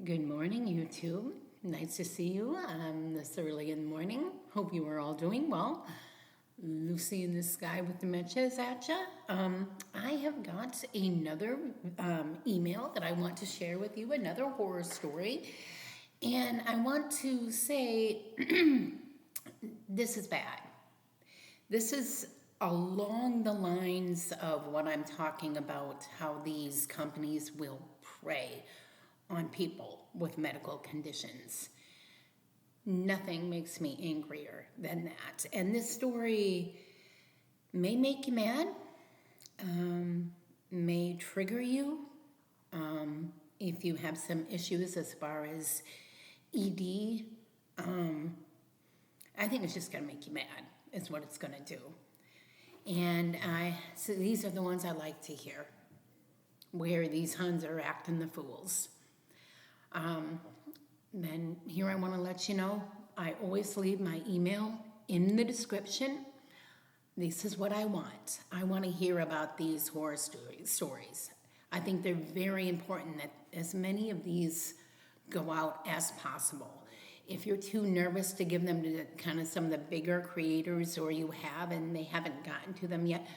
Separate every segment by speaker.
Speaker 1: Good morning, YouTube. Nice to see you this early in the morning. Hope you are all doing well. Lucy in the sky with dementia is at ya. I have got another email that I want to share with you, another horror story. And I want to say this is bad. This is along the lines of what I'm talking about, how these companies will prey on people with medical conditions. Nothing makes me angrier than that. And this story may make you mad, may trigger you if you have some issues as far as ED. I think it's just going to make you mad, is what it's going to do. And so these are the ones I like to hear, where these Huns are acting the fools. Then here I want to let you know, I always leave my email in the description. This is what I want. I want to hear about these horror stories. I think they're very important that as many of these go out as possible. If you're too nervous to give them to kind of some of the bigger creators, or you have and they haven't gotten to them yet,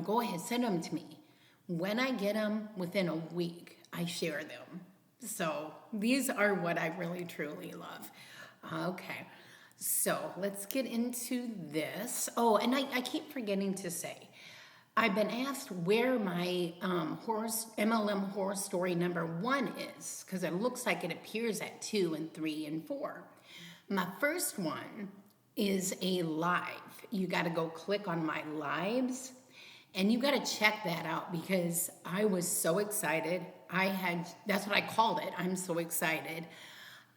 Speaker 1: go ahead, send them to me. When I get them within a week, I share them. So these are what I really, truly love. Okay, so let's get into this. Oh, and I keep forgetting to say, I've been asked where my MLM horror story number 1 is, because it looks like it appears at 2 and 3 and 4. My first one is a live. You got to go click on my lives. And you got to check that out, because I was so excited. That's what I called it. I'm so excited.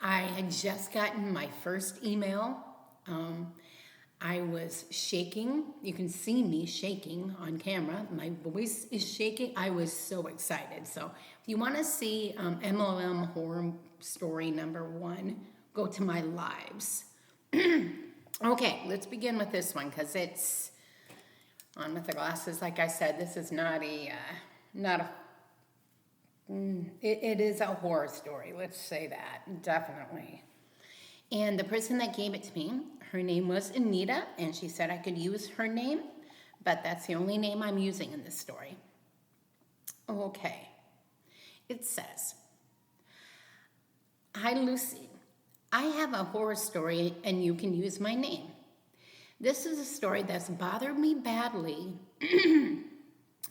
Speaker 1: I had just gotten my first email. I was shaking. You can see me shaking on camera. My voice is shaking. I was so excited. So if you want to see MLM horror story number 1, go to my lives. Okay, let's begin with this one, because it's on with the glasses. Like I said, this is it is a horror story. Let's say that, definitely. And the person that gave it to me, her name was Anita, and she said I could use her name, but that's the only name I'm using in this story. Okay. It says, "Hi, Lucy. I have a horror story, and you can use my name. This is a story that's bothered me badly,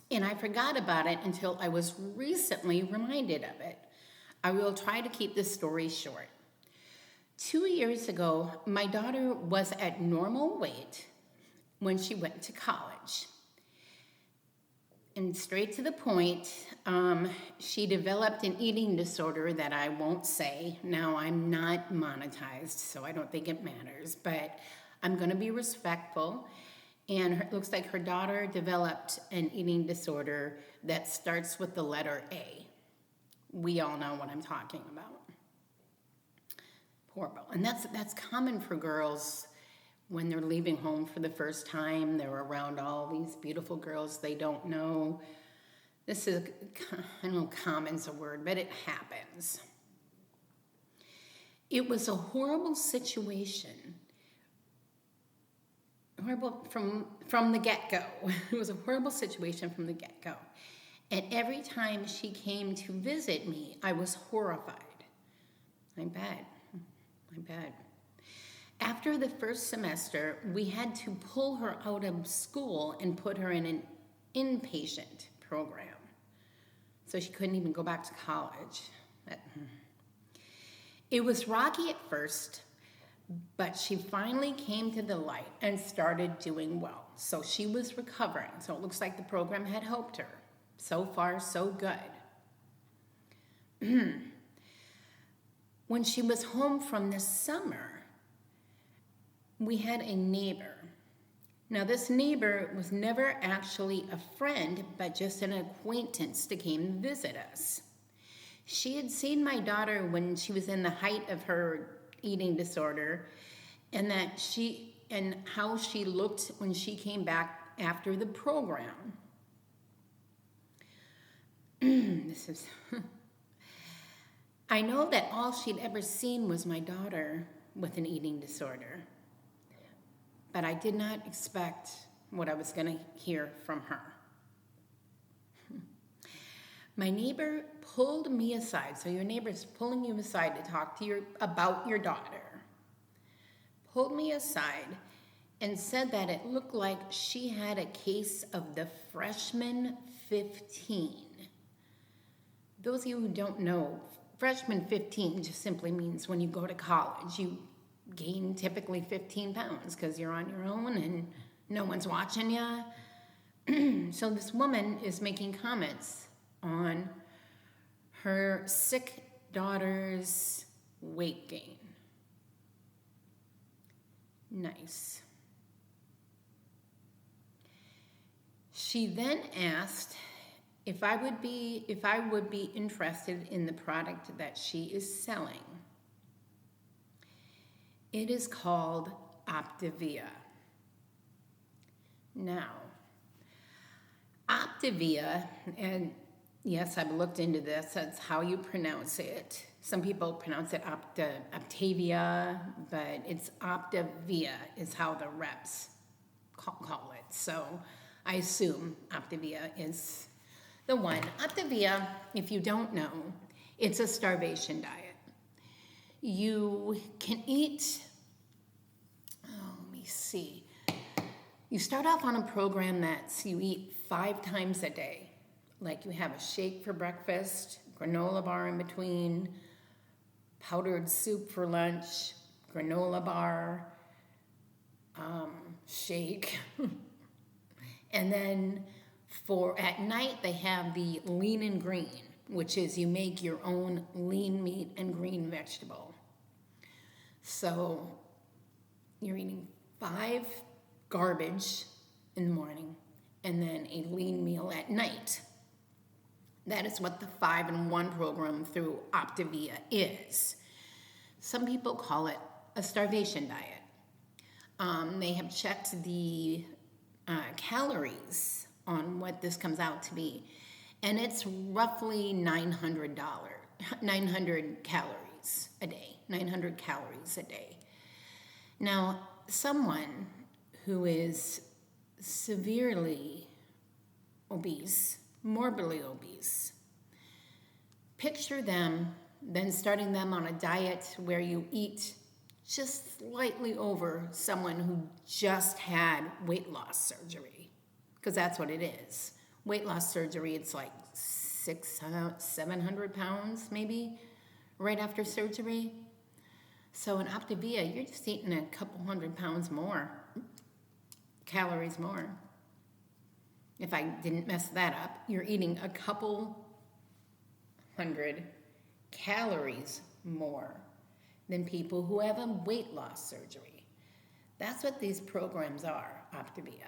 Speaker 1: and I forgot about it until I was recently reminded of it. I will try to keep this story short. 2 years ago, my daughter was at normal weight when she went to college. And straight to the point, she developed an eating disorder that I won't say. Now, I'm not monetized, so I don't think it matters, but I'm going to be respectful. And it looks like her daughter developed an eating disorder that starts with the letter A. We all know what I'm talking about. Horrible. And that's common for girls when they're leaving home for the first time. They're around all these beautiful girls they don't know. This is, I don't know, common's a word, but it happens. It was a horrible situation. Horrible from the get-go. It was a horrible situation from the get-go. And every time she came to visit me, I was horrified. I bet. After the first semester, we had to pull her out of school and put her in an inpatient program. So she couldn't even go back to college. It was rocky at first, but she finally came to the light and started doing well. So she was recovering. So it looks like the program had helped her. So far, so good. When she was home from the summer, we had a neighbor. Now, this neighbor was never actually a friend, but just an acquaintance that came and visit us. She had seen my daughter when she was in the height of her eating disorder, and how she looked when she came back after the program. I know that all she'd ever seen was my daughter with an eating disorder, but I did not expect what I was going to hear from her. My neighbor pulled me aside. So your neighbor's pulling you aside to talk to you about your daughter. Pulled me aside and said that it looked like she had a case of the freshman 15. Those of you who don't know, freshman 15 just simply means when you go to college, you gain typically 15 pounds because you're on your own and no one's watching you. So this woman is making comments on her sick daughter's weight gain. Nice. She then asked if I would be interested in the product that she is selling. It is called Optavia. Now, Optavia, and yes, I've looked into this. That's how you pronounce it. Some people pronounce it Optavia, but it's Optavia is how the reps call it. So I assume Optavia is the one. Optavia, if you don't know, it's a starvation diet. You can eat, let me see. You start off on a program that's you eat 5 times a day. Like you have a shake for breakfast, granola bar in between, powdered soup for lunch, granola bar, shake. And then at night they have the lean and green, which is you make your own lean meat and green vegetable. So you're eating 5 garbage in the morning and then a lean meal at night. That is what the 5-in-1 program through Optavia is. Some people call it a starvation diet. They have checked the calories on what this comes out to be, and it's roughly 900 calories a day. 900 calories a day. Now, someone who is severely obese, morbidly obese, picture them then starting them on a diet where you eat just slightly over someone who just had weight loss surgery, because that's what it is. Weight loss surgery, it's like 700 pounds maybe right after surgery. So in Optavia, you're just eating a couple hundred pounds more, calories more. If I didn't mess that up, you're eating a couple hundred calories more than people who have a weight loss surgery. That's what these programs are, Optavia.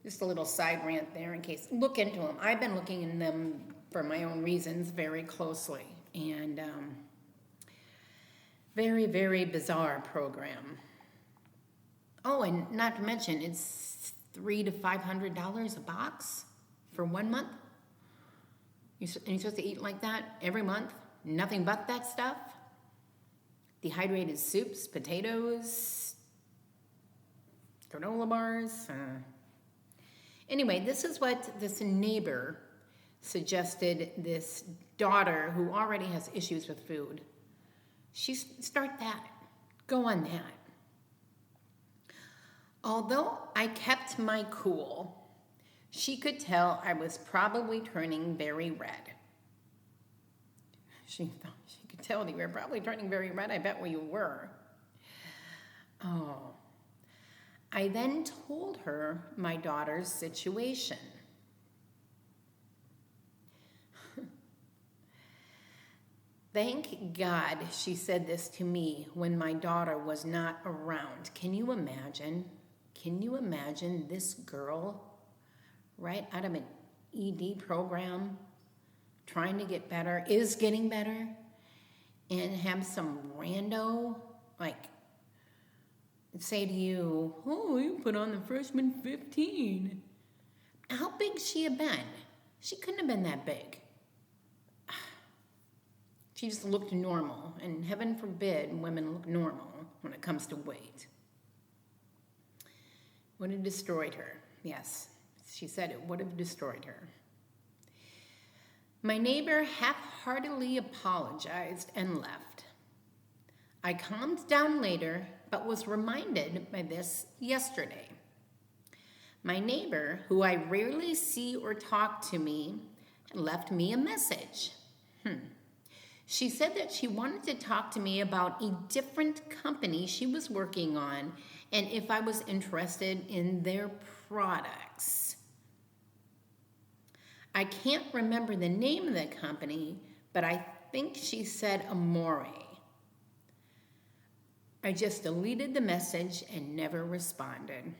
Speaker 1: Just a little side rant there in case. Look into them. I've been looking into them for my own reasons very closely. And very, very bizarre program. Oh, and not to mention, it's $300 to $500 a box for 1 month. You're supposed to eat like that every month? Nothing but that stuff? Dehydrated soups, potatoes, granola bars. Anyway, this is what this neighbor suggested this daughter who already has issues with food. Start that. Go on that. Although I kept my cool, she could tell I was probably turning very red. She could tell that you were probably turning very red. I bet you were. Oh. I then told her my daughter's situation. Thank God she said this to me when my daughter was not around. Can you imagine? Can you imagine this girl right out of an ED program trying to get better, is getting better, and have some rando like say to you, oh, you put on the freshman 15. How big she have been? She couldn't have been that big. She just looked normal, and heaven forbid women look normal when it comes to weight. Would have destroyed her. Yes, she said it would have destroyed her. My neighbor half-heartedly apologized and left. I calmed down later, but was reminded by this yesterday. My neighbor, who I rarely see or talk to me, left me a message. She said that she wanted to talk to me about a different company she was working on and if I was interested in their products. I can't remember the name of the company, but I think she said Amore. I just deleted the message and never responded.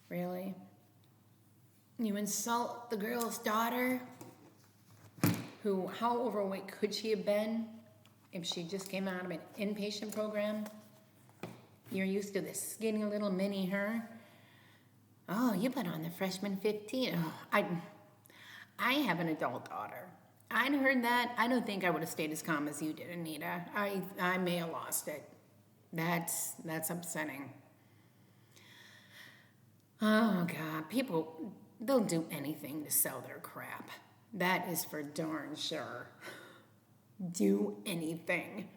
Speaker 1: Really? You insult the girl's daughter, who, how overweight could she have been if she just came out of an inpatient program? You're used to this skinny little mini her. Oh, you put on the freshman 15. Oh, I have an adult daughter. I'd heard that. I don't think I would have stayed as calm as you did, Anita. I may have lost it. That's upsetting. Oh, God. People, they'll do anything to sell their crap. That is for darn sure. Do anything.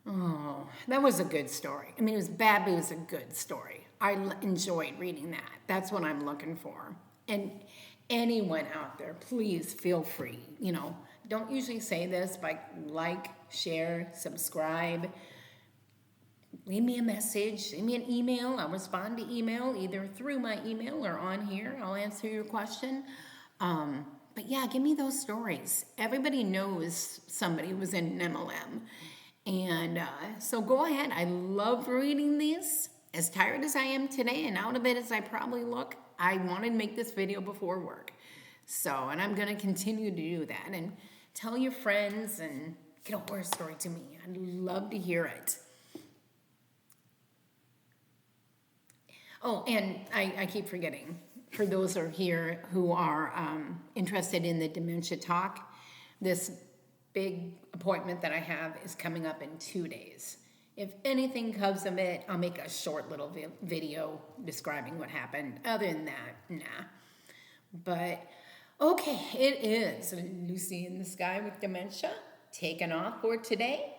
Speaker 1: Oh, that was a good story. I mean, it was bad, but it was a good story. I enjoyed reading that. That's what I'm looking for. And anyone out there, please feel free. You know, don't usually say this, but like, share, subscribe. Leave me a message, leave me an email. I'll respond to email either through my email or on here. I'll answer your question. But yeah, give me those stories. Everybody knows somebody who was in an MLM. And so go ahead. I love reading these. As tired as I am today and out of it as I probably look, I wanted to make this video before work. So, and I'm going to continue to do that. And tell your friends and get a horror story to me. I'd love to hear it. Oh, and I keep forgetting. For those who are here who are interested in the dementia talk, this big appointment that I have is coming up in 2 days. If anything comes of it, I'll make a short little video describing what happened. Other than that, nah. But, okay, it is Lucy in the Sky with Dementia, taking off for today.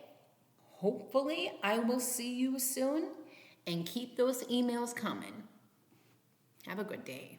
Speaker 1: Hopefully, I will see you soon, and keep those emails coming. Have a good day.